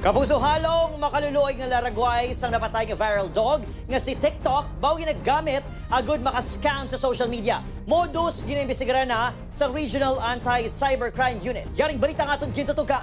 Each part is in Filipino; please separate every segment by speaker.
Speaker 1: Kapuso halong makaluluoy nga laragway sang napatay nga viral dog nga si TikTok baw ginagamit agud maka-scam sa social media. Modus ginaimbestigaran na sa Regional Anti-Cybercrime Unit. Yaring balita nga itong kintutukan.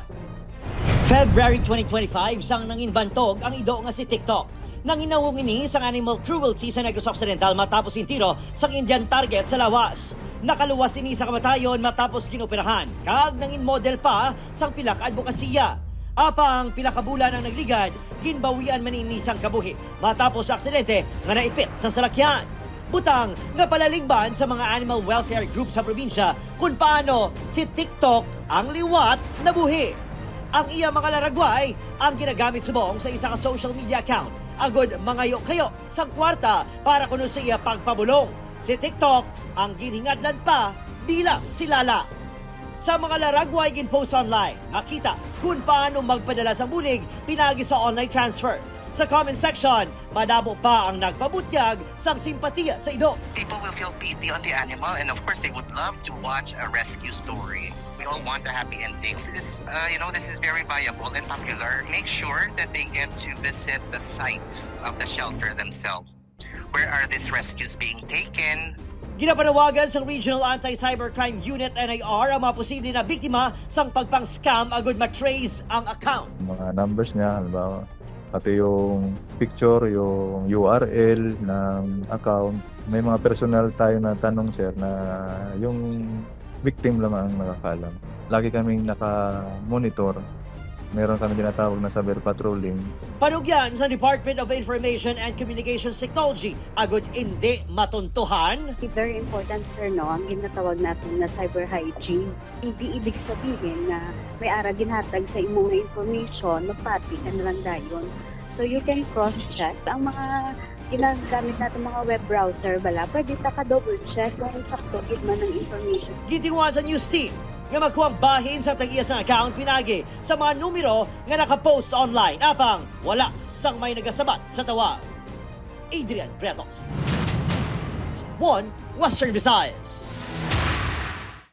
Speaker 1: February 2025 sang nanginbantog ang ido nga si TikTok. Nanginawong ini sang animal cruelty sa Negros Occidental matapos intiro sang Indian target sa lawas. Nakaluwas ini sa kamatayon matapos kinoperahan. Kag nangin model pa sang pilak advokasya. Apang pila ka bulan ang nagligad, ginbawian man ini sang kabuhi matapos sa aksidente nga naipit sa salakyan. Butang nga palaligban sa mga animal welfare group sa probinsya kung paano si TikTok ang liwat na buhi. Ang iya mga laragway ang ginagamit subong sa isa ka social media account. Agod mangayo kayo sang kwarta para kuno sa iya pagpabulong. Si TikTok ang giningadlan pa bilang si Lala. Sa mga laragway gin-post online, makita kung paano magpadala sa bulig pinagi sa online transfer. Sa comment section, madamo pa ang nagpabutyag sang simpatiya sa ido.
Speaker 2: People will feel pity on the animal and of course they would love to watch a rescue story. We all want a happy ending. This is very viable and popular. Make sure that they get to visit the site of the shelter themselves. Where are these rescues being taken?
Speaker 1: Ginapanawagan sa Regional Anti-Cybercrime Unit NIR ang mga posible na biktima sang pagpang-scam agud matrace ang account.
Speaker 3: Mga numbers niya, halimbawa, pati yung picture, yung URL ng account. May mga personal tayo na tanong, sir, na yung victim lamang ang nakakalam. Lagi kaming naka-monitor. Meron kami tinatawag na cyber patrolling.
Speaker 1: Panugyan sa Department of Information and Communications Technology, agud hindi matuntuhan.
Speaker 4: Very important, sir, no, ang ginatawag natin na cyber hygiene. Hindi ibig sabihin na may ara ginhatag sa imong information, magpati ka na lang dayon. So you can cross-check. Ang mga ginagamit natin mga web browser, pwede ka double check kung sakto man ng information.
Speaker 1: Gitingwa sa news team nga magkuhang bahin sa tag-iya sa account pinagi sa mga numero nga nakapost online. Apang wala sang may nagasabat sa tawag. Adrian Pretos, One Western Visayas.